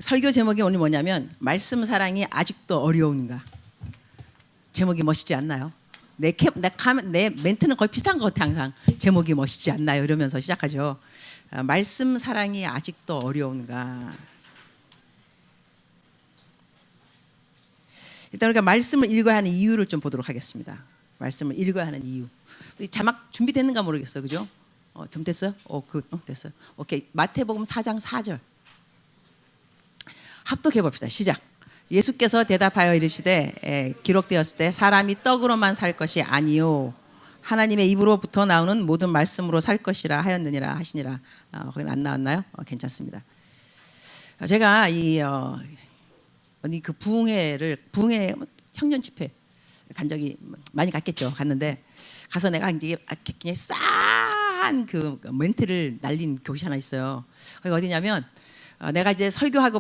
설교 제목이 오늘 뭐냐면 말씀 사랑이 아직도 어려운가. 제목이 멋있지 않나요? 내 멘트는 거의 비슷한 것 같아. 항상 제목이 멋있지 않나요? 이러면서 시작하죠. 말씀 사랑이 아직도 어려운가. 일단 우리가 말씀을 읽어야 하는 이유를 좀 보도록 하겠습니다. 말씀을 읽어야 하는 이유. 우리 자막 준비됐는가 모르겠어, 그죠? 좀 됐어요? 됐어요. 오케이. 마태복음 4장 4절. 합독해 봅시다. 시작. 예수께서 대답하여 이르시되 기록되었을 때 사람이 떡으로만 살 것이 아니요 하나님의 입으로부터 나오는 모든 말씀으로 살 것이라 하였느니라 하시니라. 거기는 안 나왔나요? 괜찮습니다. 제가 그 부흥회 청년 집회 간 적이 많이 갔겠죠. 가서 내가 이제 그냥 싸한 그 멘트를 날린 교시 하나 있어요. 거기 어디냐면 내가 이제 설교하러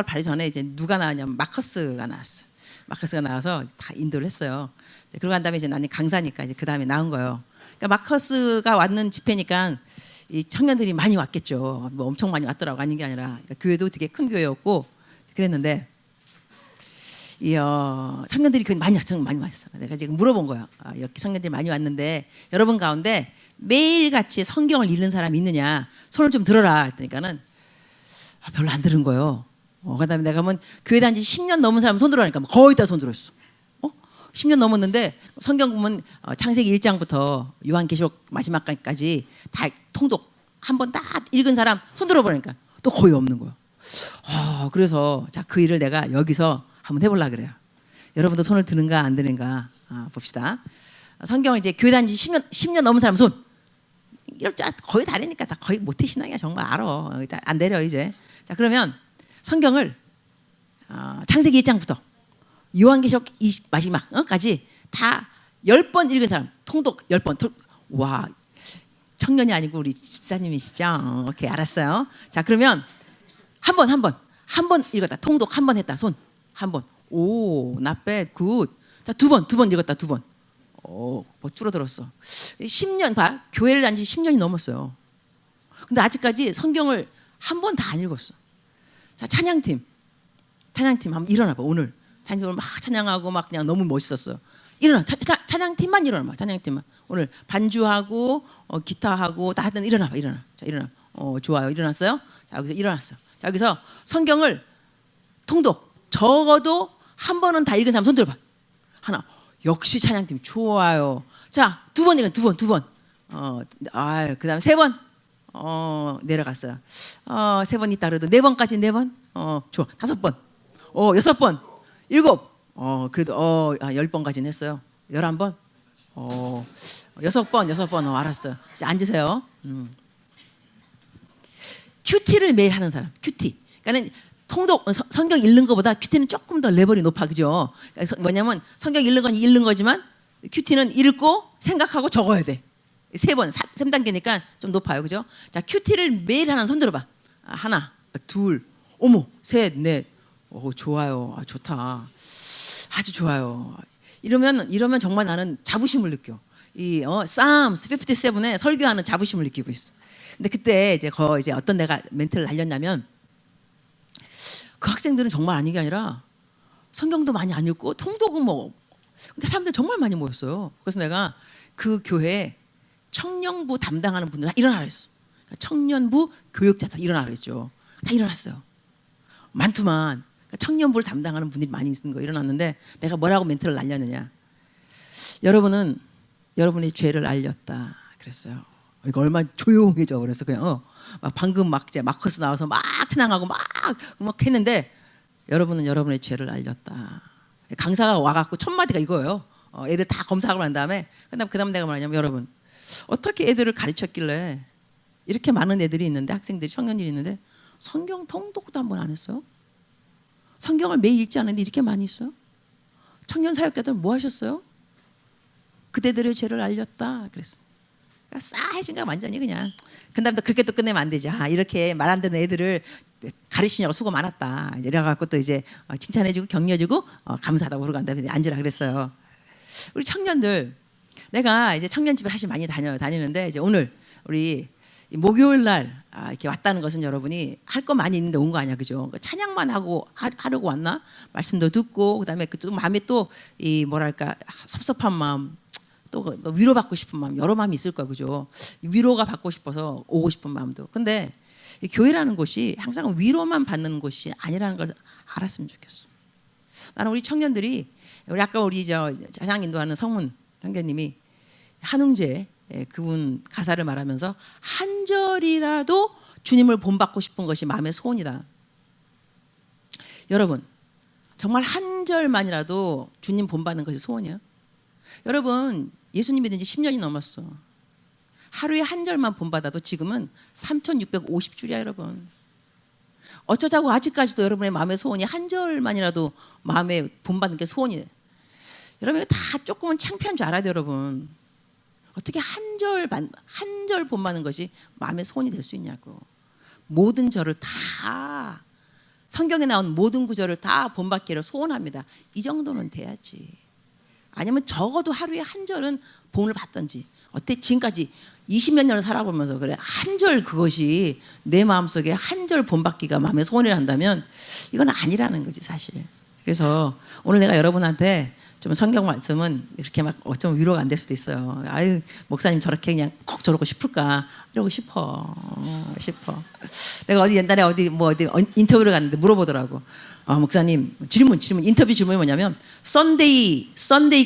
바로 전에 이제 누가 나왔냐면 마커스가 나왔어. 마커스가 나와서 다 인도를 했어요. 그러고 난 다음에 이제 나는 강사니까 이제 그 다음에 나온 거예요. 그러니까 마커스가 왔는 집회니까 이 청년들이 많이 왔겠죠. 뭐 엄청 많이 왔더라고. 아닌 게 아니라 그러니까 교회도 되게 큰 교회였고 그랬는데 청년들이 많이 왔어. 내가 지금 물어본 거예요. 이렇게 청년들이 많이 왔는데 여러분 가운데 매일같이 성경을 읽는 사람이 있느냐? 손을 좀 들어라. 그러니까는 별로 안 들은 거예요. 그다음에 내가 교회 다닌 지 10년 넘은 사람 손 들어라니까 거의 다 손 들었어. 10년 넘었는데 성경 보면 창세기 1장부터 요한계시록 마지막까지 다 통독 한 번 딱 읽은 사람 손 들어보니까 또 거의 없는 거예요. 그래서 자, 그 일을 내가 여기서 한번 해보려고 그래요. 여러분도 손을 드는가 안 드는가 봅시다. 성경을 이제 교회 다닌 지 10년 넘은 사람 손. 이럴 줄 거의 다르니까 다 거의 모태신앙이야. 정말 알아. 안 내려 이제. 자, 그러면 성경을 창세기 1장부터 요한계시록 마지막까지 다 10번 읽은 사람 통독 10번. 와, 청년이 아니고 우리 집사님이시죠? 오케이, 알았어요. 자, 그러면 한 번 읽었다. 통독 한 번 했다. 손 한 번. 오, not bad, good. 자, 두 번 읽었다. 두 번. 뭐 줄어들었어. 10년 봐. 교회를 다닌 지 10년이 넘었어요. 근데 아직까지 성경을 한 번 다 안 읽었어. 자, 찬양팀 한번 일어나봐. 오늘 찬양팀을 막 찬양하고 막 그냥 너무 멋있었어. 일어나. 찬양팀만 일어나봐. 찬양팀만. 오늘 반주하고 기타하고 다 하든 일어나봐. 자, 일어나. 좋아요. 일어났어요? 자, 여기서 일어났어. 자, 여기서 성경을 통독 적어도 한 번은 다 읽은 사람 손 들어봐. 하나. 역시 찬양팀 좋아요. 자, 두 번. 그다음 세 번. 내려갔어요. 세 번 있다 그래도 4번까지 4번. 좋아. 5번. 6번. 7. 그래도 10번까지는 했어요. 11번. 6번. 알았어요. 이제 앉으세요. 큐티를 매일 하는 사람. 큐티. 그러니까는 통독 성경 읽는 것보다 큐티는 조금 더 레벨이 높아, 그죠? 그러니까 뭐냐면 성경 읽는 건 읽는 거지만 큐티는 읽고 생각하고 적어야 돼. 3번, 3단계니까 좀 높아요, 그죠? 자, 큐티를 매일 하나 손 들어봐. 하나, 둘, 어머, 셋, 넷. 좋아요, 좋다. 아주 좋아요. 이러면 정말 나는 자부심을 느껴. Psalms 57에 설교하는 자부심을 느끼고 있어. 근데 그때 이제 어떤 내가 멘트를 날렸냐면. 그 학생들은 정말 아닌 게 아니라 성경도 많이 안 읽고 통독은 근데 사람들 정말 많이 모였어요. 그래서 내가 그 교회에 청년부 담당하는 분들 다 일어나라 했어. 그러니까 청년부 교육자 다 일어나라 했죠. 다 일어났어요. 많더만. 그러니까 청년부를 담당하는 분들이 많이 있는 거 일어났는데 내가 뭐라고 멘트를 날렸느냐. 여러분은 여러분의 죄를 알렸다 그랬어요. 이거 얼마나 조용해져. 그래서 그냥 막 방금 막 이제 마커스 나와서 막 찬양하고 막 했는데 여러분은 여러분의 죄를 알렸다. 강사가 와갖고 첫 마디가 이거예요. 애들 다 검사하고 난 다음에 그다음 내가 말하냐면 여러분 어떻게 애들을 가르쳤길래 이렇게 많은 애들이 있는데 학생들이 청년들이 있는데 성경 통독도 한 번 안 했어요? 성경을 매일 읽지 않는데 이렇게 많이 있어요? 청년 사역자들 뭐 하셨어요? 그대들의 죄를 알렸다 그랬어. 싸해진 거야 완전히 그냥. 그다음에 또 그렇게 또 끝내면 안 되지. 이렇게 말 안 듣는 애들을 가르치냐고 수고 많았다. 이래갖고 또 이제 칭찬해주고 격려해주고 감사하다고 그러고 한 다음에 앉으라 그랬어요. 우리 청년들 내가 이제 청년집에 사실 많이 다니는데 이제 오늘 우리 목요일 날 이렇게 왔다는 것은 여러분이 할 거 많이 있는데 온 거 아니야, 그죠? 찬양만 하고 하려고 왔나? 말씀도 듣고 그다음에 또 마음에 또 이 뭐랄까 섭섭한 마음, 또 위로받고 싶은 마음, 여러 마음이 있을 거야, 그죠? 위로가 받고 싶어서 오고 싶은 마음도. 근데 이 교회라는 곳이 항상 위로만 받는 곳이 아니라는 걸 알았으면 좋겠어. 나는 우리 청년들이 우리 아까 우리 찬양 인도하는 성문 형제님이 한웅재 그분 가사를 말하면서 한 절이라도 주님을 본받고 싶은 것이 마음의 소원이다. 여러분 정말 한 절만이라도 주님 본받는 것이 소원이야. 여러분 예수님 믿은 지 10년이 넘었어. 하루에 한 절만 본받아도 지금은 3650줄이야 여러분. 어쩌자고 아직까지도 여러분의 마음의 소원이 한 절만이라도 마음에 본받는 게 소원이에요. 여러분 다 조금은 창피한 줄 알아야 돼요 여러분. 어떻게 한 절 본받는 것이 마음의 소원이 될 수 있냐고. 모든 절을 다 성경에 나온 모든 구절을 다 본받기를 소원합니다. 이 정도는 돼야지. 아니면 적어도 하루에 한 절은 본을 받던지. 어때 지금까지 20몇 년을 살아보면서 그래 한 절 그것이 내 마음속에 한 절 본받기가 마음의 소원이라 한다면 이건 아니라는 거지 사실. 그래서 오늘 내가 여러분한테 좀 성경 말씀은 이렇게 막 어쩌면 위로가 안 될 수도 있어요. 아유 목사님 저렇게 그냥 꼭 저러고 싶을까 이러고 싶어. 내가 어디 옛날에 어디 인터뷰를 갔는데 물어보더라고. 목사님 질문 인터뷰 질문이 뭐냐면 썬데이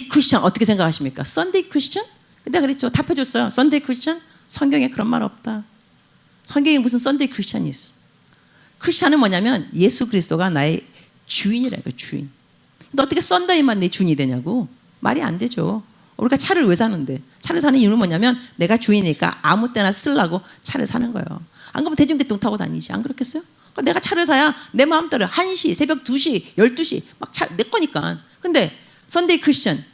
크리스천 어떻게 생각하십니까? 썬데이 크리스천? 근데 그랬죠. 답해줬어요. 썬데이 크리스천? 성경에 그런 말 없다. 성경에 무슨 썬데이 크리스천이 있어. 크리스천은 뭐냐면 예수 그리스도가 나의 주인이라고. 주인. 근데 어떻게 썬데이만 내 주인이 되냐고. 말이 안 되죠. 우리가 차를 왜 사는데? 차를 사는 이유는 뭐냐면 내가 주인이니까 아무 때나 쓰려고 차를 사는 거예요. 안 그러면 대중교통 타고 다니지. 안 그렇겠어요? 그러니까 내가 차를 사야 내 마음대로 1시, 새벽 2시, 12시 막 차 내 거니까. 근데 썬데이 크리스천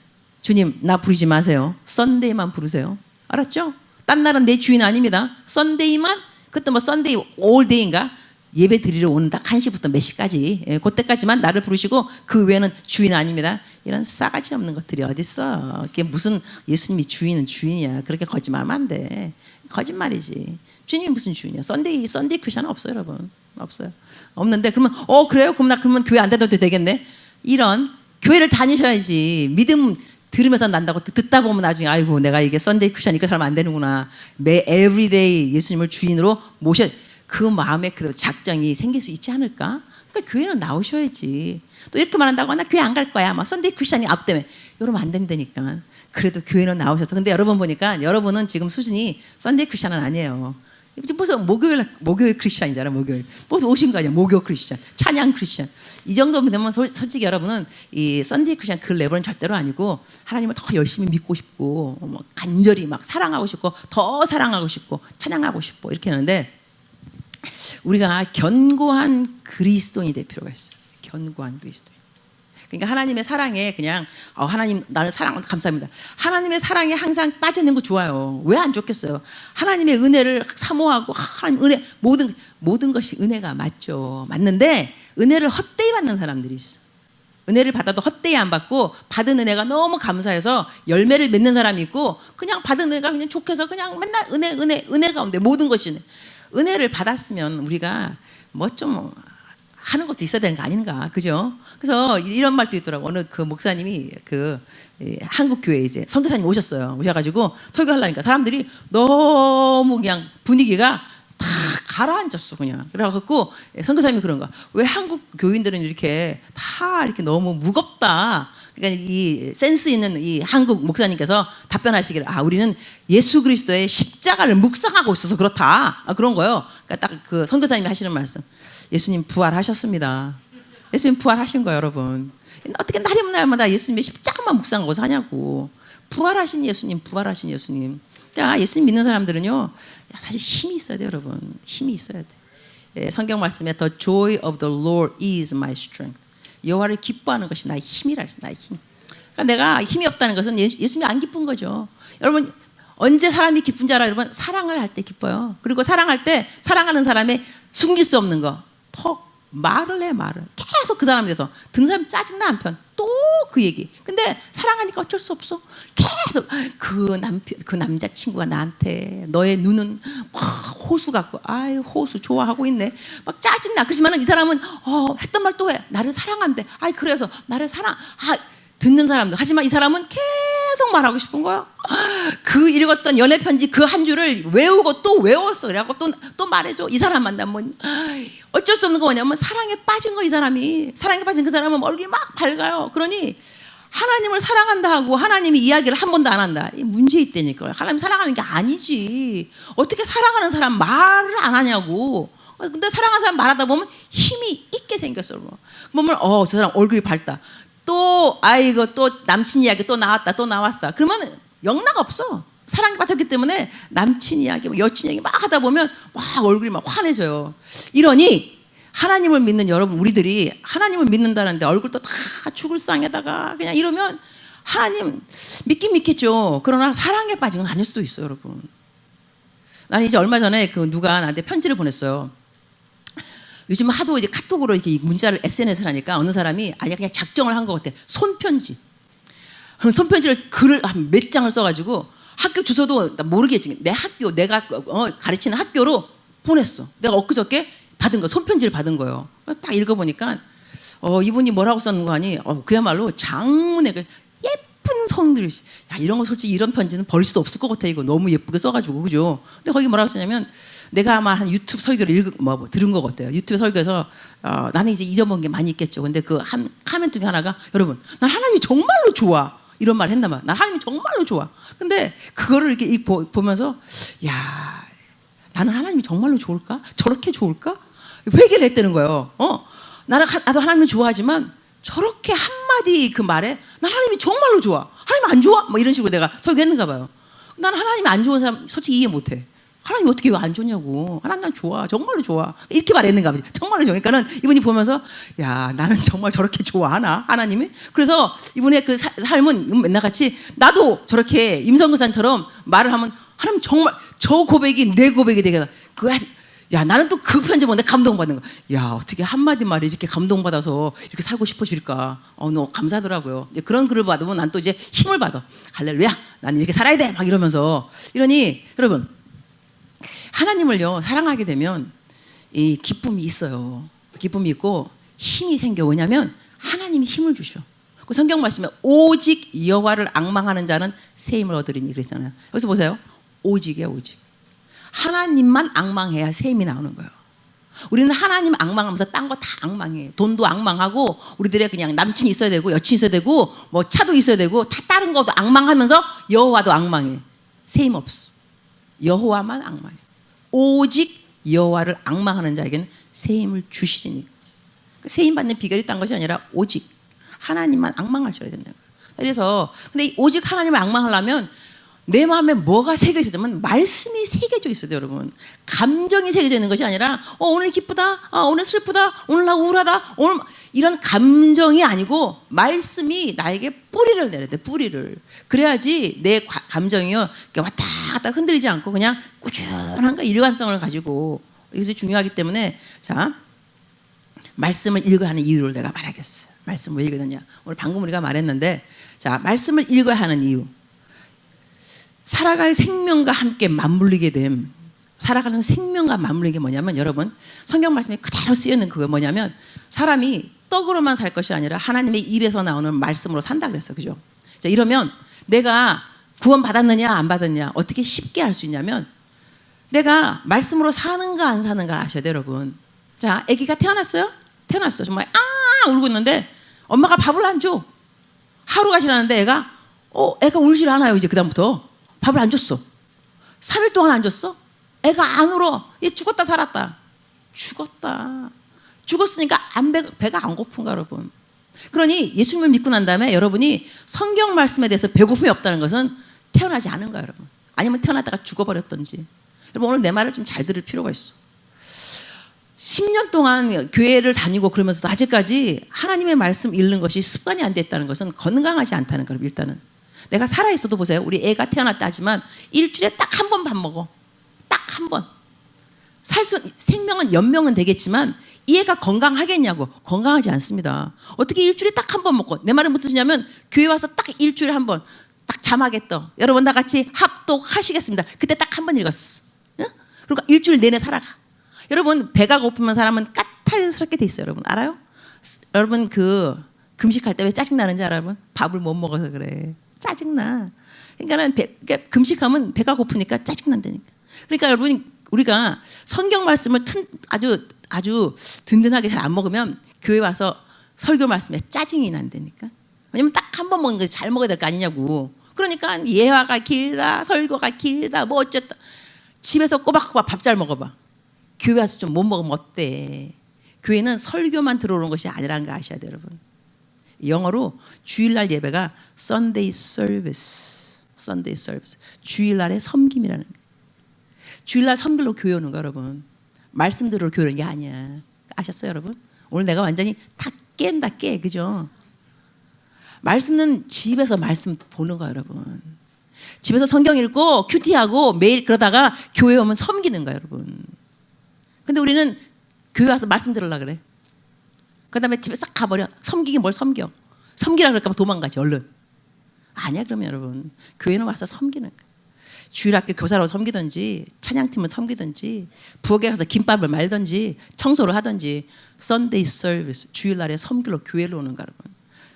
주님 나 부르지 마세요. 썬데이만 부르세요. 알았죠? 딴 날은 내 주인 아닙니다. 썬데이만 그때 뭐 썬데이 올데이인가 예배 드리러 오는 딱 1시부터 몇 시까지 그때까지만 나를 부르시고 그 외에는 주인 아닙니다. 이런 싸가지 없는 것들이 어딨어. 그게 무슨 예수님이 주인은 주인이야. 그렇게 거짓말하면 안 돼. 거짓말이지. 주님이 무슨 주인이야. 썬데이 크리스천은 없어요 여러분. 없어요. 없는데 그러면 그래요? 그러면 교회 안 다녀도 되겠네. 이런 교회를 다니셔야지. 믿음 들으면서 난다고 듣다 보면 나중에 아이고 내가 이게 썬데이 크리스천이니까 살면 안 되는구나. 매 에브리데이 예수님을 주인으로 모셔. 그 마음에 그 작정이 생길 수 있지 않을까? 그러니까 교회는 나오셔야지. 또 이렇게 말한다고 나 교회 안 갈 거야. 막 썬데이 크리스천이 앞 때문에 이러면 안 된다니까. 그래도 교회는 나오셔서. 근데 여러분 보니까 여러분은 지금 수준이 썬데이 크리스천은 아니에요. 지금 벌써 목요일 크리스천이잖아. 목요일 벌써 오신 거 아니야. 목요 크리스천, 찬양 크리스천. 이 정도면 되면 솔직히 여러분은 이 썬데이 크리스천 그 레벨은 절대로 아니고 하나님을 더 열심히 믿고 싶고 간절히 막 사랑하고 싶고 더 사랑하고 싶고 찬양하고 싶고 이렇게 하는데 우리가 견고한 그리스도인이 될 필요가 있어요. 견고한 그리스도인. 그러니까 하나님의 사랑에 그냥 하나님 나를 사랑 감사합니다. 하나님의 사랑에 항상 빠져 있는 거 좋아요. 왜 안 좋겠어요? 하나님의 은혜를 사모하고 하나님 은혜 모든 것이 은혜가 맞죠. 맞는데 은혜를 헛되이 받는 사람들이 있어. 은혜를 받아도 헛되이 안 받고 받은 은혜가 너무 감사해서 열매를 맺는 사람이 있고 그냥 받은 은혜가 그냥 좋게서 그냥 맨날 은혜 가운데 모든 것이 은혜를 받았으면 우리가 뭐 좀 하는 것도 있어야 되는 거 아닌가, 그죠? 그래서 이런 말도 있더라고. 어느 그 목사님이 한국 교회에 이제 선교사님 오셔가지고 설교하려니까 사람들이 너무 그냥 분위기가 다 가라앉았어 그냥. 그래갖고 선교사님이 그런 거야. 왜 한국 교인들은 이렇게 다 이렇게 너무 무겁다. 그러니까 이 센스 있는 이 한국 목사님께서 답변하시기를 우리는 예수 그리스도의 십자가를 묵상하고 있어서 그렇다. 그런 거예요. 그러니까 딱 그 선교사님이 하시는 말씀. 예수님 부활하셨습니다. 예수님 부활하신 거예요, 여러분. 어떻게 날마다 예수님의 십자가만 묵상하고 사냐고. 부활하신 예수님. 자, 예수님 믿는 사람들은요, 사실 힘이 있어야 돼요, 여러분. 힘이 있어야 돼. 성경 말씀에 The joy of the Lord is my strength. 여호와를 기뻐하는 것이 나의 힘이라 했어, 나의 힘. 그러니까 내가 힘이 없다는 것은 예수님이 안 기쁜 거죠. 여러분 언제 사람이 기쁜 줄 알아요? 여러분 사랑을 할 때 기뻐요. 그리고 사랑할 때 사랑하는 사람의 숨길 수 없는 거 턱 말을 해, 말을. 계속 그 사람에 대해서 듣는 사람 짜증나 한편. 또 그 얘기. 근데 사랑하니까 어쩔 수 없어. 계속 그 남편, 그 남자친구가 나한테 너의 눈은 막 호수 같고, 아이 호수 좋아하고 있네. 막 짜증나. 그렇지만은 이 사람은 했던 말 또 해. 나를 사랑한대. 아이 그래서 나를 듣는 사람도. 하지만 이 사람은 계속 말하고 싶은 거야. 그 읽었던 연애 편지 그 한 줄을 외우고 또 외웠어. 그래갖고 또 말해줘. 이 사람 만나면 어쩔 수 없는 거 뭐냐면 사랑에 빠진 거. 이 사람이 사랑에 빠진 그 사람은 얼굴이 막 밝아요. 그러니 하나님을 사랑한다 하고 하나님이 이야기를 한 번도 안 한다. 이 문제 있다니까요. 하나님 사랑하는 게 아니지. 어떻게 사랑하는 사람 말을 안 하냐고. 근데 사랑하는 사람 말하다 보면 힘이 있게 생겼어. 보면 저 사람 얼굴이 밝다. 또 아이고 또 남친 이야기 또 나왔다 또 나왔어. 그러면 영락 없어. 사랑에 빠졌기 때문에 남친 이야기 여친 이야기 막 하다 보면 막 얼굴이 막 환해져요. 이러니 하나님을 믿는 여러분 우리들이 하나님을 믿는다는데 얼굴도 다 죽을 상에다가 그냥 이러면 하나님 믿긴 믿겠죠. 그러나 사랑에 빠진 건 아닐 수도 있어요. 여러분 나는 이제 얼마 전에 누가 나한테 편지를 보냈어요. 요즘 하도 이제 카톡으로 이렇게 문자를 SNS를 하니까 어느 사람이 그냥 작정을 한 것 같아. 손편지. 손편지를 글을 한 몇 장을 써가지고 학교 주소도 모르겠지. 내 학교, 내가 가르치는 학교로 보냈어. 내가 엊그저께 받은 거, 손편지를 받은 거예요. 딱 읽어보니까 이분이 뭐라고 썼는 거 아니? 그야말로 장문의 예쁜 손글. 야, 이런 거 솔직히 이런 편지는 버릴 수도 없을 것 같아. 이거 너무 예쁘게 써가지고 그죠? 근데 거기 뭐라고 썼냐면 내가 아마 한 유튜브 설교를 들은 것 같아요. 유튜브 설교에서 나는 이제 잊어본 게 많이 있겠죠. 근데 그 한 카멘트 중에 하나가 여러분, 난 하나님이 정말로 좋아. 이런 말 했나 봐. 난 하나님이 정말로 좋아. 근데 그거를 이렇게 보면서 야, 나는 하나님이 정말로 좋을까? 저렇게 좋을까? 회개를 했다는 거예요. 나도 하나님을 좋아하지만 저렇게 한마디 그 말에 난 하나님이 정말로 좋아. 하나님 안 좋아? 뭐 이런 식으로 내가 설교했는가 봐요. 난 하나님 안 좋은 사람 솔직히 이해 못해. 하나님 어떻게 왜 안 좋냐고. 하나님 난 좋아. 정말로 좋아. 이렇게 말했는가 보지. 정말로 좋아. 그러니까는 이분이 보면서 야, 나는 정말 저렇게 좋아하나? 하나님이? 그래서 이분의 그 삶은 맨날 같이 나도 저렇게 임성근사처럼 말을 하면 하나님 정말 저 고백이 내 고백이 되게 야, 나는 또 그 편지 보는데 감동받는 거야. 야, 어떻게 한마디 말에 이렇게 감동받아서 이렇게 살고 싶어질까? 너무 감사하더라고요. 이제 그런 글을 받으면 난 또 이제 힘을 받아. 할렐루야. 나는 이렇게 살아야 돼. 막 이러면서. 이러니 여러분 하나님을요 사랑하게 되면 이 기쁨이 있어요. 기쁨이 있고 힘이 생겨. 왜냐하면 하나님이 힘을 주셔. 그 성경 말씀에 오직 여호와를 앙망하는 자는 새 힘을 얻으리니 그랬잖아요. 여기서 보세요. 오직이야 오직. 하나님만 앙망해야 새 힘이 나오는 거예요. 우리는 하나님 앙망하면서 딴 거 다 앙망해. 돈도 앙망하고 우리들의 그냥 남친이 있어야 되고 여친이 있어야 되고 뭐 차도 있어야 되고 다 다른 것도 앙망하면서 여호와도 앙망해. 새 힘 없어. 여호와만 앙망해. 오직 여호와를 앙망하는 자에게는 새 힘을 주시리니. 새 힘 받는 비결이 딴 것이 아니라 오직 하나님만 앙망하셔야 된다는 거예요. 그래서 근데 오직 하나님을 앙망하려면 내 마음에 뭐가 새겨져 있으면 말씀이 새겨져 있어요, 여러분. 감정이 새겨져 있는 것이 아니라 오늘 기쁘다, 오늘 슬프다, 오늘 나 우울하다, 오늘 이런 감정이 아니고 말씀이 나에게 뿌리를 내려야 돼. 뿌리를. 그래야지 내 감정이요 왔다 갔다 흔들리지 않고 그냥 꾸준한 일관성을 가지고. 이것이 중요하기 때문에 자 말씀을 읽어야 하는 이유를 내가 말하겠어요. 말씀을 왜 읽어야 되냐. 오늘 방금 우리가 말했는데 자 말씀을 읽어야 하는 이유. 살아갈 생명과 함께 맞물리게 됨. 살아가는 생명과 맞물리는 게 뭐냐면 여러분 성경 말씀에 그대로 쓰여있는 그게 뭐냐면 사람이 떡으로만 살 것이 아니라 하나님의 입에서 나오는 말씀으로 산다 그랬어. 그죠? 자, 이러면 내가 구원 받았느냐 안 받았느냐 어떻게 쉽게 알 수 있냐면 내가 말씀으로 사는가 안 사는가 아셔야 돼요, 여러분. 자, 아기가 태어났어요? 태어났어. 정말 울고 있는데 엄마가 밥을 안 줘. 하루가 지났는데 애가 울질 않아요. 이제 그다음부터 밥을 안 줬어. 3일 동안 안 줬어? 애가 안 울어. 얘 죽었다 살았다. 죽었으니까 배가 안 고픈가 여러분. 그러니 예수님을 믿고 난 다음에 여러분이 성경 말씀에 대해서 배고픔이 없다는 것은 태어나지 않은 거야 여러분. 아니면 태어났다가 죽어버렸던지. 여러분 오늘 내 말을 좀 잘 들을 필요가 있어. 10년 동안 교회를 다니고 그러면서도 아직까지 하나님의 말씀 읽는 것이 습관이 안 됐다는 것은 건강하지 않다는 거예요. 일단은 내가 살아있어도 보세요. 우리 애가 태어났다 하지만 일주일에 딱 한 번 밥 먹어. 딱 한 번. 생명은 연명은 되겠지만 이해가 건강하겠냐고. 건강하지 않습니다. 어떻게 일주일에 딱 한 번 먹고, 내 말은 무슨 뜻이냐면 교회 와서 딱 일주일에 한 번 딱 자막했더. 여러분 다 같이 합독하시겠습니다. 그때 딱 한 번 읽었어. 응? 그리고 일주일 내내 살아가. 여러분 배가 고프면 사람은 까탈스럽게 돼 있어요. 여러분 알아요? 여러분 그 금식할 때 왜 짜증 나는지 알아요? 여러분? 밥을 못 먹어서 그래. 짜증나. 그러니까 금식하면 배가 고프니까 짜증 난다니까. 그러니까 여러분 우리가 성경 말씀을 아주 든든하게 잘 안 먹으면 교회 와서 설교 말씀에 짜증이 난다니까. 왜냐면 딱 한 번 먹는 거 잘 먹어야 될 거 아니냐고. 그러니까 예화가 길다, 설교가 길다, 뭐 어쨌다. 집에서 꼬박꼬박 밥 잘 먹어봐. 교회 와서 좀 못 먹으면 어때? 교회는 설교만 들어오는 것이 아니라는 걸 아셔야 돼요, 여러분. 영어로 주일날 예배가 Sunday service, Sunday service. 주일날의 섬김이라는 거예요. 주일날 섬길로 교회 오는 거 여러분. 말씀 들으러 교회 오는 게 아니야. 아셨어요, 여러분? 오늘 내가 완전히 다 깬다, 깨, 그죠? 말씀은 집에서 말씀 보는 거야, 여러분. 집에서 성경 읽고 큐티하고 매일 그러다가 교회 오면 섬기는 거야, 여러분. 근데 우리는 교회 와서 말씀 들으려고 그래. 그 다음에 집에 싹 가버려. 섬기긴 뭘 섬겨. 섬기라 그럴까 봐 도망가지, 얼른. 아니야, 그러면 여러분. 교회는 와서 섬기는 거야. 주일학교 교사로 섬기든지 찬양팀을 섬기든지 부엌에 가서 김밥을 말든지 청소를 하든지 Sunday service, 주일날에 섬기러 교회로 오는 거야, 여러분.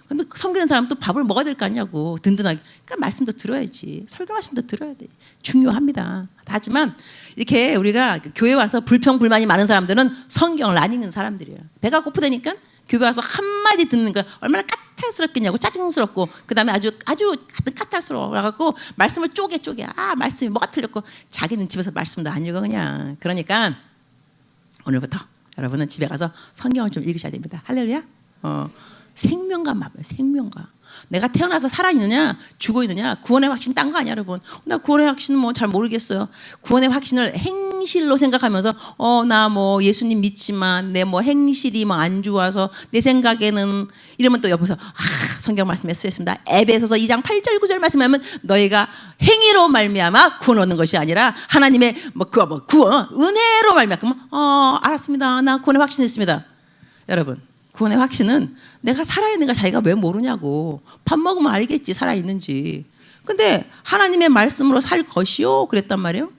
근데 섬기는 사람 또 밥을 먹어야 될 거 아니냐고. 든든하게. 그러니까 말씀도 들어야지. 설교 말씀도 들어야 돼. 중요합니다. 하지만 이렇게 우리가 교회 와서 불평불만이 많은 사람들은 성경을 안 읽는 사람들이에요. 배가 고프다니까 교회 와서 한마디 듣는 거 얼마나 까탈스럽겠냐고. 짜증스럽고 그 다음에 아주 까탈스러워갖고 말씀을 쪼개 말씀이 뭐가 틀렸고 자기는 집에서 말씀도 안 읽어 그냥. 그러니까 오늘부터 여러분은 집에 가서 성경을 좀 읽으셔야 됩니다. 할렐루야. 생명과 마블, 생명과. 내가 태어나서 살아있느냐 죽어있느냐 구원의 확신 딴 거 아니야, 여러분. 나 구원의 확신은 뭐 잘 모르겠어요. 구원의 확신을 행실로 생각하면서 나 뭐 예수님 믿지만 내 뭐 행실이 뭐 안 좋아서 내 생각에는 이러면 또 옆에서 성경 말씀에 쓰였습니다. 에베소서 2장 8절 9절 말씀하면 너희가 행위로 말미암아 구원 얻는 것이 아니라 하나님의 구원 은혜로 말미암아. 알았습니다. 나 구원의 확신 있습니다. 여러분 구원의 확신은 내가 살아있는가 자기가 왜 모르냐고. 밥 먹으면 알겠지 살아있는지. 근데 하나님의 말씀으로 살 것이요 그랬단 말이에요.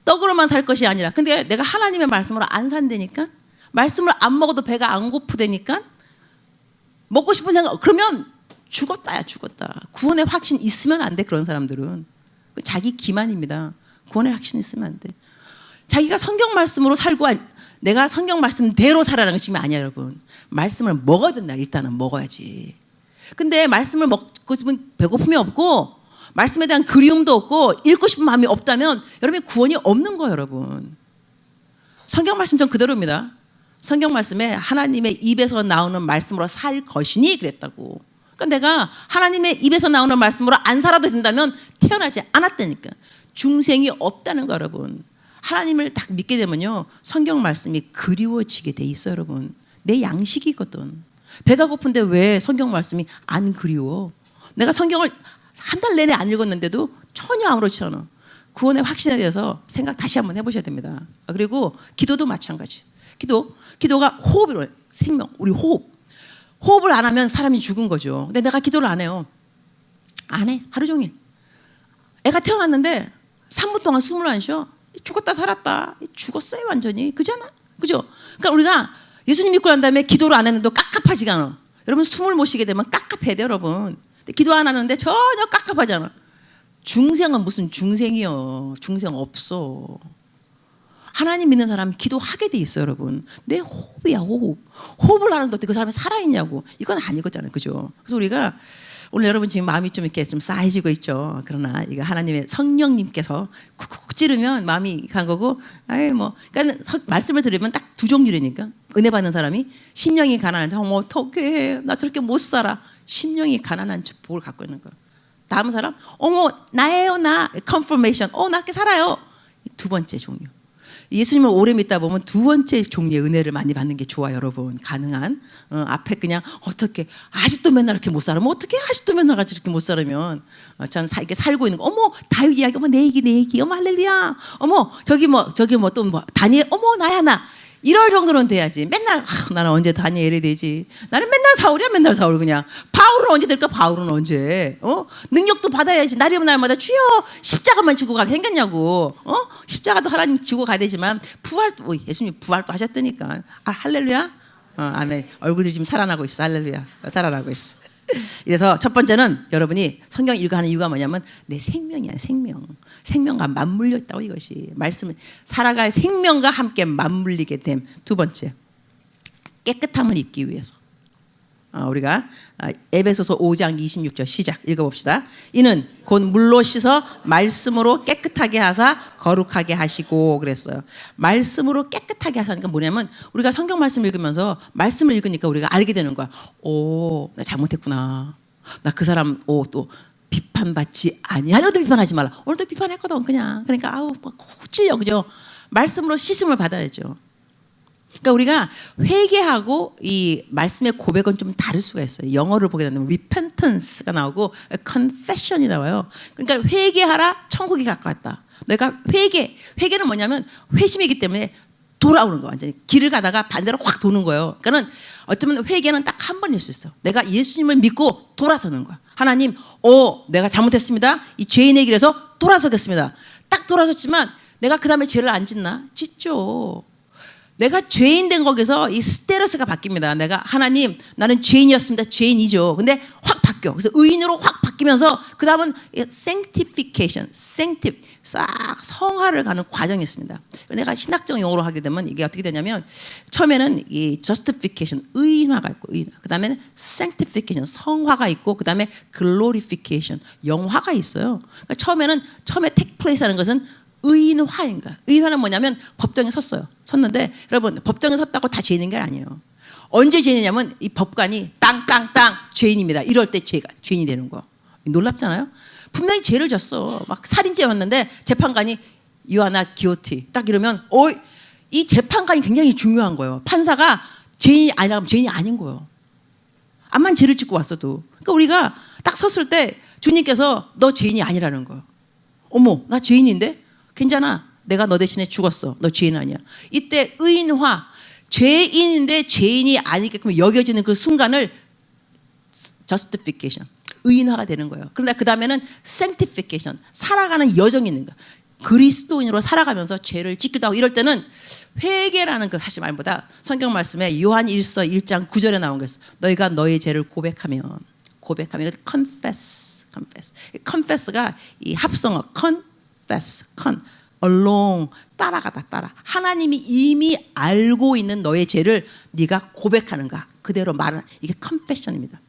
떡으로만 살 것이 아니라. 근데 내가 하나님의 말씀으로 안 산다니까. 말씀을 안 먹어도 배가 안 고프다니까. 먹고 싶은 생각 그러면 죽었다. 구원의 확신 있으면 안 돼. 그런 사람들은 자기 기만입니다. 구원의 확신 있으면 안 돼. 자기가 성경 말씀으로 살고 내가 성경 말씀대로 살아라는 게 지금 아니야, 여러분. 말씀을 먹어야 된다. 일단은 먹어야지. 근데 말씀을 먹고 싶으면 배고픔이 없고 말씀에 대한 그리움도 없고 읽고 싶은 마음이 없다면 여러분이 구원이 없는 거예요, 여러분. 성경 말씀 전 그대로입니다. 성경 말씀에 하나님의 입에서 나오는 말씀으로 살 것이니 그랬다고. 그러니까 내가 하나님의 입에서 나오는 말씀으로 안 살아도 된다면 태어나지 않았다니까. 중생이 없다는 거, 여러분. 하나님을 딱 믿게 되면요 성경 말씀이 그리워지게 돼 있어요, 여러분. 내 양식이거든. 배가 고픈데 왜 성경 말씀이 안 그리워? 내가 성경을 한 달 내내 안 읽었는데도 전혀 아무렇지 않아. 구원의 확신에 대해서 생각 다시 한번 해보셔야 됩니다. 그리고 기도도 마찬가지. 기도가 호흡으로 생명, 우리 호흡을 안 하면 사람이 죽은 거죠. 근데 내가 기도를 안 해요. 안 해. 하루 종일. 애가 태어났는데 3분 동안 숨을 안 쉬어. 죽었다 살았다. 죽었어요 완전히. 그잖아. 그죠? 그러니까 우리가 예수님 믿고 난 다음에 기도를 안 했는데 깝깝하지가 않아. 여러분 숨을 못 쉬게 되면 깝깝해야 돼요, 여러분. 기도 안 하는데 전혀 깝깝하지 않아. 중생은 무슨 중생이요. 중생 없어. 하나님 믿는 사람 기도하게 돼 있어요, 여러분. 내 호흡이야, 호흡. 호흡을 하는데 어떻게 그 사람이 살아있냐고. 이건 아니거잖아요, 그죠? 그래서 우리가 오늘 여러분 지금 마음이 좀 이렇게 좀 쌓여지고 있죠. 그러나 이거 하나님의 성령님께서 쿡쿡 찌르면 마음이 간 거고, 그러니까 말씀을 들으면 딱 두 종류라니까. 은혜 받는 사람이 심령이 가난한 자, 어떡해, 나 저렇게 못 살아. 심령이 가난한 복을 갖고 있는 거야. 다음 사람, 나예요, 나. confirmation, 나 이렇게 살아요. 두 번째 종류. 예수님을 오래 믿다 보면 두 번째 종류의 은혜를 많이 받는 게 좋아요, 여러분. 가능한. 앞에 그냥 어떻게 아직도 맨날 이렇게 못 살면 어떻게 아직도 맨날 같이 이렇게 못 살면 전 이렇게 살고 있는 거. 다윗 이야기, 내 얘기, 할렐루야. 저기 또 다니엘, 나야 나. 이럴 정도는 돼야지. 맨날 나는 언제 다니엘이 되지. 나는 맨날 사울이야. 맨날 사울 그냥. 바울은 언제 될까? 바울은 언제? 능력도 받아야지. 날이면 날마다 주여 십자가만 지고 가게 생겼냐고. 십자가도 하나님 지고 가야 되지만 부활도 예수님 부활도 하셨다니까. 할렐루야. 아멘. 얼굴이 지금 살아나고 있어. 할렐루야. 살아나고 있어. 그래서 첫 번째는 여러분이 성경 읽어하는 이유가 뭐냐면 내 생명이야. 생명과 맞물려 있다고. 이것이 말씀을 살아갈 생명과 함께 맞물리게 됨. 두 번째, 깨끗함을 입기 위해서. 우리가 에베소서 5장 26절 시작 읽어봅시다. 이는 곧 물로 씻어 말씀으로 깨끗하게 하사 거룩하게 하시고 그랬어요. 말씀으로 깨끗하게 하사니까 뭐냐면 우리가 성경 말씀을 읽으면서 말씀을 읽으니까 우리가 알게 되는 거야. 나 잘못했구나. 나 그 사람 또 비판받지 아니야. 오늘도 비판하지 말라. 오늘도 비판했거든 그냥. 그러니까 찔려 그죠? 말씀으로 씻음을 받아야죠. 그러니까 우리가 회개하고 이 말씀의 고백은 좀 다를 수가 있어요. 영어를 보게 되면 repentance가 나오고 confession이 나와요. 그러니까 회개하라 천국이 가까웠다. 내가 회개는 뭐냐면 회심이기 때문에 돌아오는 거. 완전히 길을 가다가 반대로 확 도는 거예요. 그러니까는 어쩌면 회개는 딱 한 번일 수 있어. 내가 예수님을 믿고 돌아서는 거야. 하나님, 내가 잘못했습니다. 이 죄인의 길에서 돌아서겠습니다. 딱 돌아섰지만 내가 그 다음에 죄를 안 짓나? 짓죠. 내가 죄인 된 거기서 이 스테러스가 바뀝니다. 내가 하나님 나는 죄인이었습니다. 죄인이죠. 근데 확 바뀌어. 그래서 의인으로 확 바뀌면서 그 다음은 sanctification, 싹 성화를 가는 과정이 있습니다. 내가 신학적 용어로 하게 되면 이게 어떻게 되냐면 처음에는 이 justification, 의인화가 있고 그 다음에는 sanctification, 성화가 있고 그 다음에 glorification, 영화가 있어요. 그러니까 처음에 take place 하는 것은 의인화인가? 의인화는 뭐냐면 법정에 섰는데 여러분 법정에 섰다고 다 죄인인 게 아니에요. 언제 죄인이냐면 이 법관이 땅 죄인입니다. 이럴 때 죄인이 되는 거. 놀랍잖아요. 분명히 죄를 졌어. 막 살인죄였는데 재판관이 You are not guilty 딱 이러면 이 재판관이 굉장히 중요한 거예요. 판사가 죄인이 아니라면 죄인이 아닌 거예요. 암만 죄를 짓고 왔어도. 그러니까 우리가 딱 섰을 때 주님께서 너 죄인이 아니라는 거예요. 어머 나 죄인인데? 괜찮아. 내가 너 대신에 죽었어. 너 죄인 아니야. 이때 의인화, 죄인인데 죄인이 아니게끔 여겨지는 그 순간을 justification, 의인화가 되는 거예요. 그런데 그 다음에는 sanctification, 살아가는 여정이 있는 거야. 그리스도인으로 살아가면서 죄를 짓기도 하고 이럴 때는 회개라는 그 사실 말보다 성경 말씀에 요한 1서 1장 9절에 나온 게 있어. 너희가 너희 죄를 고백하면 confess가 이 합성어 along 따라 하나님이 이미 알고 있는 너의 죄를 네가 고백하는가 그대로 말하는 이게 confession입니다.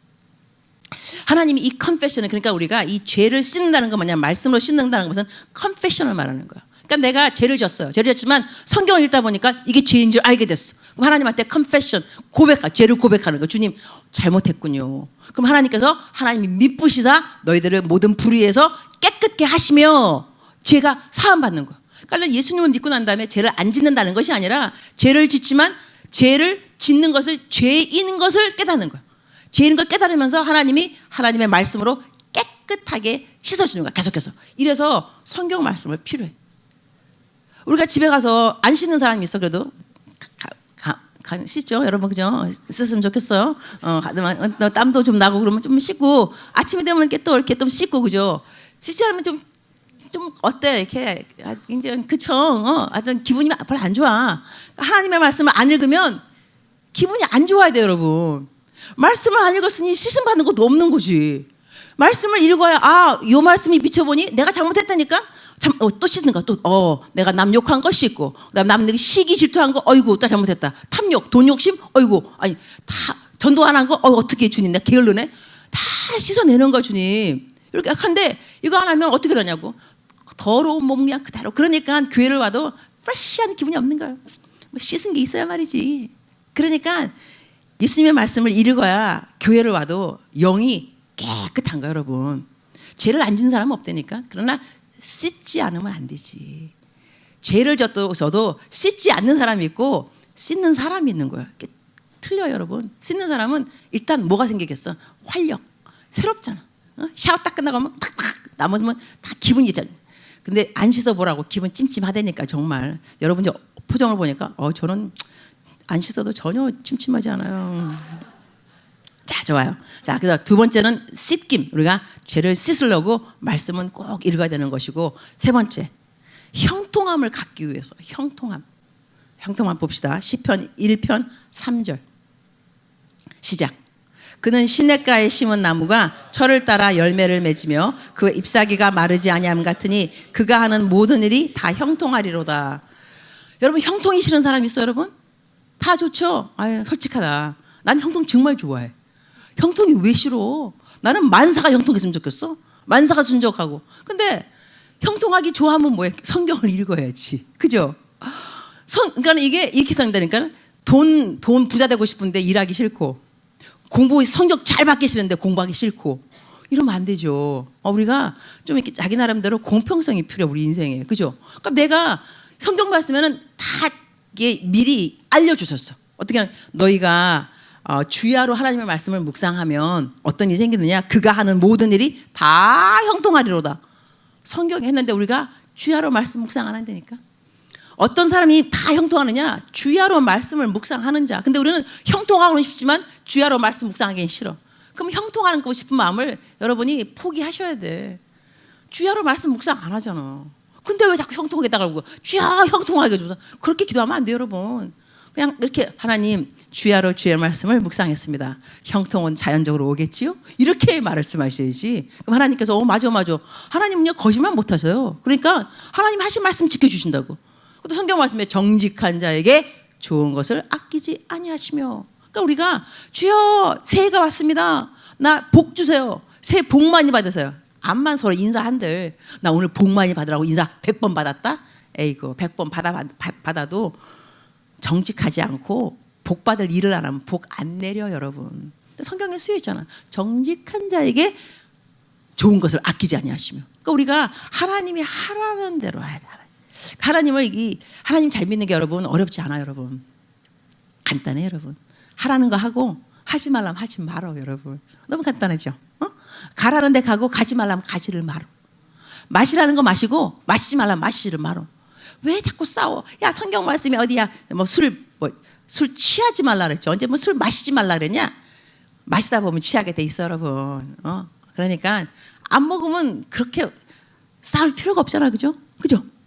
하나님이 이 confession을 그러니까 우리가 이 죄를 씻는다는 건 뭐냐 말씀으로 씻는다는 것은 confession을 말하는 거야. 그러니까 내가 죄를 졌어요. 죄를 졌지만 성경을 읽다 보니까 이게 죄인 줄 알게 됐어. 그럼 하나님한테 confession 죄를 고백하는 거. 주님 잘못했군요. 그럼 하나님께서 하나님이 미쁘시사 너희들을 모든 불의에서 깨끗게 하시며 죄가 사함받는 거야. 그러니까 예수님을 믿고 난 다음에 죄를 안 짓는다는 것이 아니라 죄를 짓지만 죄를 짓는 것을 죄인 것을 깨닫는 거야. 죄인 걸 깨달으면서 하나님의 말씀으로 깨끗하게 씻어주는 거야. 계속해서. 이래서 성경 말씀을 필요해. 우리가 집에 가서 안 씻는 사람이 있어 그래도 씻죠 여러분 그죠? 씻으면 좋겠어요. 땀도 좀 나고 그러면 좀 씻고 아침이 되면 이렇게 또 씻고 그죠? 씻지 않으면 좀 어때 이렇게 굉장히 그쵸? 아주 기분이 별로 안 좋아. 하나님의 말씀을 안 읽으면 기분이 안 좋아야 돼요 여러분. 말씀을 안 읽었으니 씻음 받는 것도 없는 거지. 말씀을 읽어야 요 말씀이 비춰보니 내가 잘못했다니까. 또 씻는 거 또 내가 남 욕한 거 씻고 남 시기 질투한 거 어이구 또 잘못했다. 탐욕 돈 욕심 어이구 아니 다 전도 안 한 거 어떻게 주님 내가 게을르네. 다 씻어내는 거 주님. 이렇게 하는데 이거 안 하면 어떻게 되냐고. 더러운 몸 그냥 그대로. 그러니까 교회를 와도 프레시한 기분이 없는 거예요. 씻은 게 있어야 말이지. 그러니까 예수님의 말씀을 읽어야 교회를 와도 영이 깨끗한 거예요 여러분. 죄를 안 짓는 사람은 없다니까. 그러나 씻지 않으면 안 되지. 죄를 져도 씻지 않는 사람이 있고 씻는 사람이 있는 거예요. 틀려요 여러분. 씻는 사람은 일단 뭐가 생기겠어? 활력. 새롭잖아. 샤워 딱 끝나고 하면 탁탁 나머지는 다 기분이 있잖아. 근데 안 씻어보라고 기분 찜찜하다니까 정말. 여러분 표정을 보니까 저는 안 씻어도 전혀 침침하지 않아요. 자, 좋아요. 자, 그래서 두 번째는 씻김. 우리가 죄를 씻으려고 말씀은 꼭 읽어야 되는 것이고, 세 번째, 형통함을 갖기 위해서 형통함 봅시다. 시편 1편 3절 시작. 그는 시냇가에 심은 나무가 철을 따라 열매를 맺으며 그 잎사귀가 마르지 아니함 같으니 그가 하는 모든 일이 다 형통하리로다. 여러분, 형통이 싫은 사람 있어요, 여러분? 다 좋죠? 아유, 솔직하다. 난 형통 정말 좋아해. 형통이 왜 싫어? 나는 만사가 형통했으면 좋겠어. 만사가 순적하고. 근데 형통하기 좋아하면 뭐해? 성경을 읽어야지. 그죠? 그러니까 이게 이렇게 된다니까. 돈 부자 되고 싶은데 일하기 싫고, 공부 성적 잘 받기 싫은데 공부하기 싫고, 이러면 안 되죠. 우리가 좀 이렇게 자기 나름대로 공평성이 필요해, 우리 인생에. 그죠? 그러니까 내가 성경 말씀에는 다 이게 미리 알려주셨어. 어떻게 하면 너희가 주야로 하나님의 말씀을 묵상하면 어떤 일이 생기느냐? 그가 하는 모든 일이 다 형통하리로다. 성경에 했는데 우리가 주야로 말씀 묵상 안 한다니까. 어떤 사람이 다 형통하느냐? 주야로 말씀을 묵상하는 자. 근데 우리는 형통하고는 싶지만 주야로 말씀 묵상하기는 싫어. 그럼 형통하고 싶은 마음을 여러분이 포기하셔야 돼. 주야로 말씀 묵상 안 하잖아. 근데 왜 자꾸 형통하게다가 그러고 주야 형통하게 해줘서, 그렇게 기도하면 안 돼요, 여러분. 그냥 이렇게 하나님 주야로 주의 말씀을 묵상했습니다. 형통은 자연적으로 오겠지요? 이렇게 말씀하셔야지. 그럼 하나님께서 맞아. 하나님은요 거짓말 못하셔요. 그러니까 하나님 하신 말씀 지켜주신다고. 또 성경 말씀에 정직한 자에게 좋은 것을 아끼지 아니하시며. 그러니까 우리가 주여 새해가 왔습니다. 나 복 주세요. 새해 복 많이 받으세요. 암만 서로 인사한들 나 오늘 복 많이 받으라고 인사 100번 받았다? 에이구 100번 받아도 정직하지 않고 복 받을 일을 안 하면 복 안 내려, 여러분. 성경에 쓰여 있잖아. 정직한 자에게 좋은 것을 아끼지 아니하시며. 그러니까 우리가 하나님이 하라는 대로 해야 돼. 하나님 잘 믿는 게 여러분 어렵지 않아요, 여러분. 간단해, 여러분. 하라는 거 하고 하지 말라면 하지 말어, 여러분. 너무 간단하죠? 가라는 데 가고 가지 말라면 가지를 말어. 마시라는 거 마시고 마시지 말라면 마시지를 말어. 왜 자꾸 싸워? 야, 성경 말씀이 어디야? 술 취하지 말라 그랬지. 언제 술 마시지 말라 그랬냐? 마시다 보면 취하게 돼 있어, 여러분. 그러니까 안 먹으면 그렇게 싸울 필요가 없잖아, 그죠?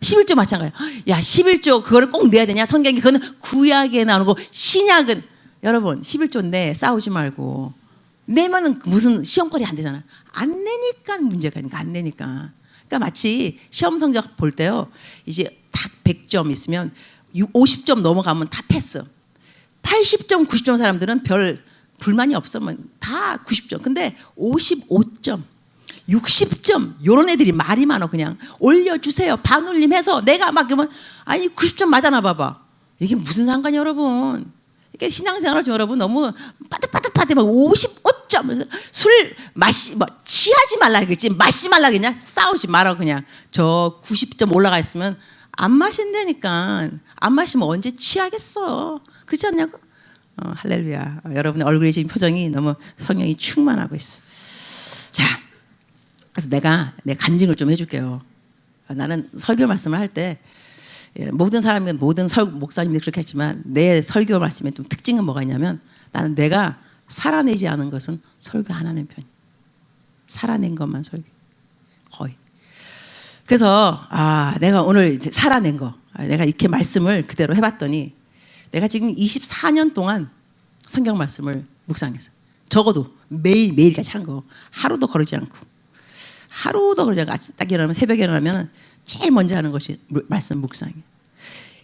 11조 마찬가지야. 야, 11조 그거를 꼭 내야 되냐? 성경이 그거는 구약에 나오는 거. 신약은 여러분 11조인데 싸우지 말고. 내면은 무슨 시험거리 안 되잖아. 안 내니까 문제가 있으니까, 안 내니까. 그러니까 마치 시험 성적 볼 때요. 이제 딱 100점 있으면 50점 넘어가면 다 패스. 80점, 90점 사람들은 별 불만이 없으면 다 90점. 근데 55점, 60점 이런 애들이 말이 많아. 그냥 올려주세요. 반올림해서 내가 막 그러면 아니 90점 맞아나 봐봐. 이게 무슨 상관이야, 여러분. 이게 신앙생활을 좀 여러분 너무 빠듯빠듯하게 막 55점 술 취하지 말라 그랬지 마시지 말라 그랬냐? 싸우지 마라. 그냥 저 90점 올라가 있으면 안 마신다니까. 안 마시면 언제 취하겠어. 그렇지 않냐고? 할렐루야. 여러분의 얼굴에 지금 표정이 너무 성령이 충만하고 있어. 자, 그래서 내가 내 간증을 좀 해줄게요. 나는 설교 말씀을 할 때 모든 사람이 모든 목사님들이 그렇게 했지만 내 설교 말씀의 좀 특징은 뭐가 있냐면 나는 내가 살아내지 않은 것은 설교 안 하는 편이야. 살아낸 것만 설교. 거의. 그래서 내가 오늘 이제 살아낸 거 내가 이렇게 말씀을 그대로 해봤더니 내가 지금 24년 동안 성경 말씀을 묵상했어. 적어도 매일같이 한 거. 하루도 거르지 않고. 딱 일어나면 새벽에 일어나면 제일 먼저 하는 것이 말씀 묵상이에요.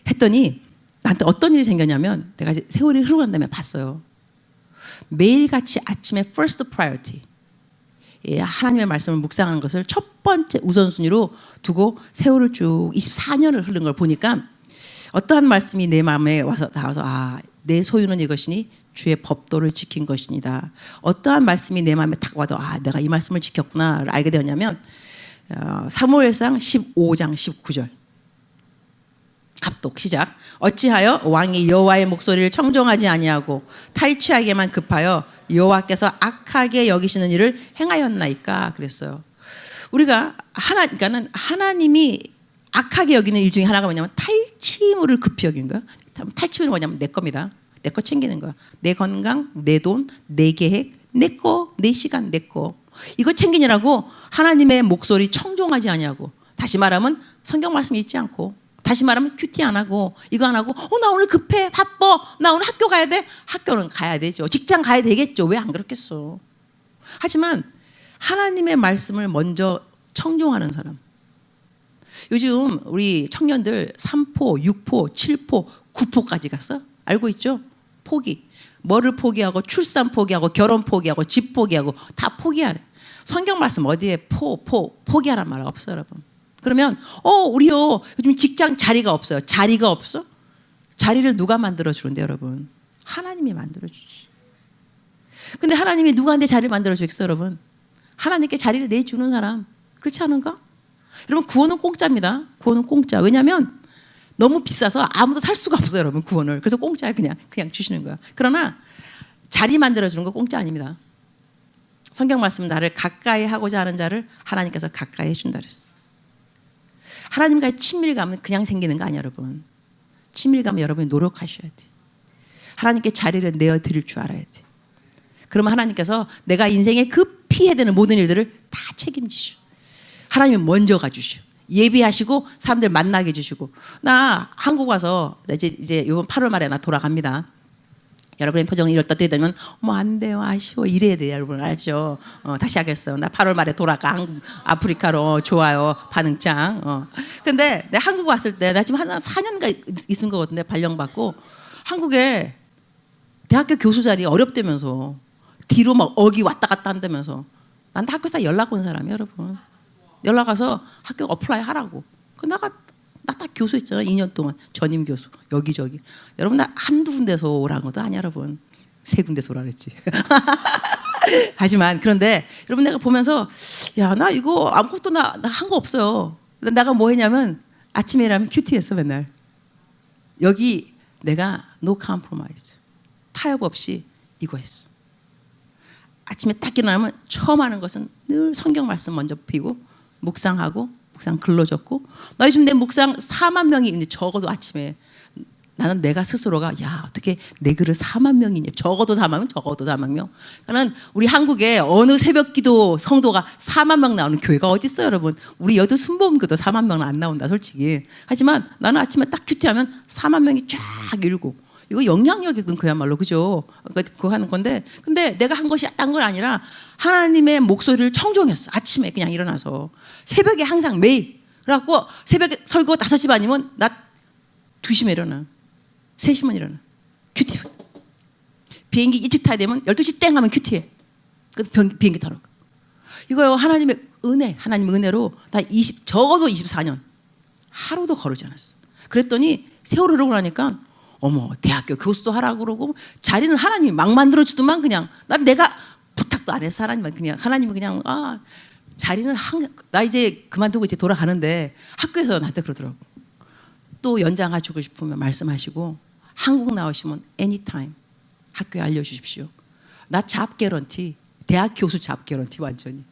했더니 나한테 어떤 일이 생겼냐면 내가 이제 세월이 흐르고 난 다음에 봤어요. 매일같이 아침에 first priority 하나님의 말씀을 묵상하는 것을 첫 번째 우선순위로 두고 세월을 쭉 24년을 흐른 걸 보니까 어떠한 말씀이 내 마음에 와서 닿아서 내 소유는 이것이니 주의 법도를 지킨 것이니다. 어떠한 말씀이 내 마음에 탁 와도 내가 이 말씀을 지켰구나를 알게 되었냐면 사무엘상 15장 19절 합독 시작. 어찌하여 왕이 여호와의 목소리를 청종하지 아니하고 탈취하게만 급하여 여호와께서 악하게 여기시는 일을 행하였나이까 그랬어요. 우리가 그러니까는 하나님이 악하게 여기는 일 중에 하나가 뭐냐면 탈취물을 급히 여긴 거야. 탈취물은 뭐냐면 내 겁니다. 내 거 챙기는 거야. 내 건강, 내 돈, 내 계획, 내 거, 내 시간, 내 거. 이거 챙기느라고 하나님의 목소리 청종하지 않냐고. 다시 말하면 성경 말씀 읽지 않고, 다시 말하면 큐티 안 하고, 이거 안 하고, 나 오늘 급해, 바빠, 나 오늘 학교 가야 돼. 학교는 가야 되죠. 직장 가야 되겠죠. 왜 안 그렇겠어. 하지만 하나님의 말씀을 먼저 청종하는 사람. 요즘 우리 청년들 3포, 6포, 7포, 9포까지 갔어? 알고 있죠? 포기. 뭐를 포기하고, 출산 포기하고, 결혼 포기하고, 집 포기하고 다 포기하래. 성경 말씀 어디에 포기하란 말 없어요, 여러분. 그러면 우리요 요즘 직장 자리가 없어요. 자리가 없어? 자리를 누가 만들어 주는데, 여러분? 하나님이 만들어 주지. 근데 하나님이 누구한테 자리를 만들어 주겠어, 여러분? 하나님께 자리를 내주는 사람. 그렇지 않은가? 여러분, 구원은 공짜입니다. 구원은 공짜. 왜냐하면 너무 비싸서 아무도 살 수가 없어요, 여러분. 구원을. 그래서 공짜야. 그냥 주시는 거야. 그러나 자리 만들어 주는 거 공짜 아닙니다. 성경 말씀은 나를 가까이 하고자 하는 자를 하나님께서 가까이 해준다 그랬어. 하나님과의 친밀감은 그냥 생기는 거 아니야, 여러분. 친밀감은 여러분이 노력하셔야 돼. 하나님께 자리를 내어드릴 줄 알아야 돼. 그러면 하나님께서 내가 인생에 급히 해야 되는 모든 일들을 다 책임지셔. 하나님은 먼저 가주셔. 예비하시고 사람들 만나게 해주시고. 나 한국 와서 이제 이번 8월 말에 나 돌아갑니다. 여러분의 표정이 이럴 때 되면 안 돼요, 아쉬워, 이래야 돼요, 여러분. 알죠? 다시 하겠어요. 나 8월 말에 돌아가. 아프리카로. 좋아요, 반응짱. 근데 내가 한국 왔을 때 나 지금 한 4년간 있은 거 같은데, 발령받고 한국에 대학교 교수 자리 어렵다면서 뒤로 막 어기 왔다 갔다 한다면서. 난 학교에서 연락 온 사람이에요, 여러분. 연락 와서 학교 어플라이 하라고. 나 딱 교수 있잖아. 2년 동안 전임 교수 여기저기. 여러분, 나 한두 군데서 오라는 것도 아니야, 여러분. 3군데서 오라 그랬지. 하지만 그런데 여러분, 내가 보면서 나 이거 아무것도 나 한 거 없어요. 내가 뭐 했냐면 아침에 일하면 큐티했어, 맨날. 여기 내가 no compromise, 타협 없이 이거 했어. 아침에 딱 일어나면 처음 하는 것은 늘 성경 말씀 먼저 피고 묵상하고, 묵상 글로 적고. 나 요즘 내 묵상 4만 명이 있는데, 적어도 아침에 나는 내가 스스로가 어떻게 내 글을 4만 명이냐. 적어도 4만 명, 적어도 4만 명. 나는 우리 한국에 어느 새벽기도 성도가 4만 명 나오는 교회가 어디 있어요, 여러분? 우리 여도 순복음교도 4만 명은 안 나온다, 솔직히. 하지만 나는 아침에 딱 큐티하면 4만 명이 쫙 읽고. 이거 영향력이 그야말로, 그죠? 그거 하는 건데, 근데 내가 한 것이 딴 건 아니라 하나님의 목소리를 청종했어. 아침에 그냥 일어나서. 새벽에 항상 매일. 그래갖고 새벽에 설교 5시 반이면 나 2시면 일어나. 3시면 일어나. 큐티. 비행기 일찍 타야 되면 12시 땡 하면 큐티해. 그래서 비행기 타러 가. 이거요, 하나님의 은혜, 하나님의 은혜로 다 적어도 24년. 하루도 거르지 않았어. 그랬더니 세월을 흐르고 나니까 대학교 교수도 하라고 그러고, 자리는 하나님이 막 만들어주더만. 그냥 내가 부탁도 안 해서 하나님은 그냥 자리는 나 이제 그만두고 이제 돌아가는데 학교에서 나한테 그러더라고. 또 연장하시고 싶으면 말씀하시고, 한국 나오시면 anytime 학교에 알려주십시오. 나 잡 개런티, 대학 교수 잡 개런티 완전히.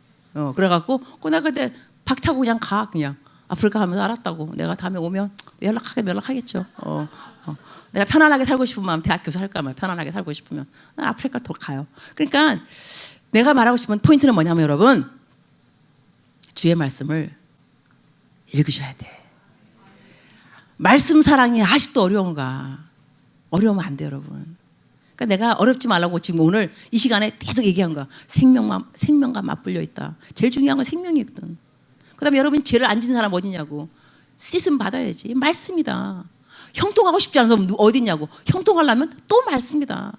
그래갖고 나 그때 박차고 그냥 가. 그냥 아프리카 하면서 알았다고. 내가 다음에 오면 연락하겠죠. 내가 편안하게 살고 싶으면 대학 교수 할까 말, 편안하게 살고 싶으면 나 아프리카 더 가요. 그러니까 내가 말하고 싶은 포인트는 뭐냐면, 여러분, 주의 말씀을 읽으셔야 돼. 말씀 사랑이 아직도 어려운가? 어려우면 안 돼, 여러분. 그러니까 내가 어렵지 말라고 지금 오늘 이 시간에 계속 얘기한 거야. 생명과 맞불려 있다. 제일 중요한 건 생명이거든. 그다음에 여러분, 죄를 안 지는 사람 어디냐고. 씻음 받아야지. 말씀이다. 형통하고 싶지 않은 사람 어디 있냐고. 형통하려면 또 말씀이다.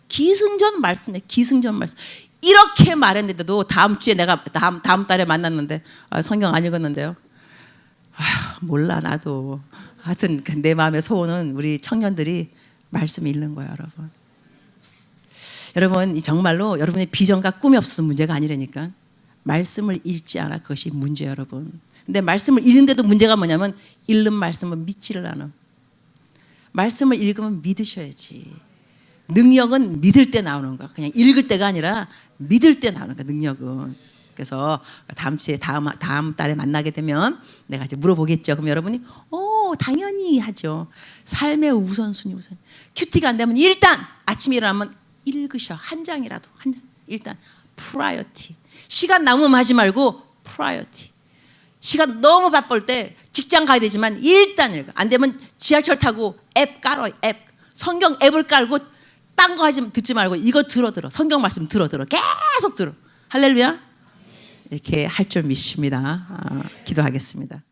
기승전 말씀이야. 기승전 말씀. 이렇게 말했는데도 다음 주에 내가 다음 달에 만났는데 성경 안 읽었는데요. 몰라, 나도. 하여튼 내 마음의 소원은 우리 청년들이 말씀 읽는 거야, 여러분. 여러분, 정말로 여러분의 비전과 꿈이 없어서 문제가 아니라니까. 말씀을 읽지 않아, 그것이 문제예요, 여러분. 근데 말씀을 읽는데도 문제가 뭐냐면, 읽는 말씀을 믿지를 않아. 말씀을 읽으면 믿으셔야지. 능력은 믿을 때 나오는 거야. 그냥 읽을 때가 아니라 믿을 때 나오는 거야, 능력은. 그래서 다음 달에 만나게 되면 내가 이제 물어보겠죠. 그럼 여러분이 당연히 하죠. 삶의 우선순위. 큐티가 안 되면 일단 아침에 일어나면 읽으셔. 한 장이라도. 한 장. 일단 프라이어티. 시간 남으면 하지 말고 프라이어티. 시간 너무 바쁠 때 직장 가야 되지만 일단 읽어. 안 되면 지하철 타고 앱 깔어. 앱. 성경 앱을 깔고 딴 거 듣지 말고 이거 들어. 성경 말씀 들어. 계속 들어. 할렐루야. 이렇게 할 줄 믿습니다. 기도하겠습니다.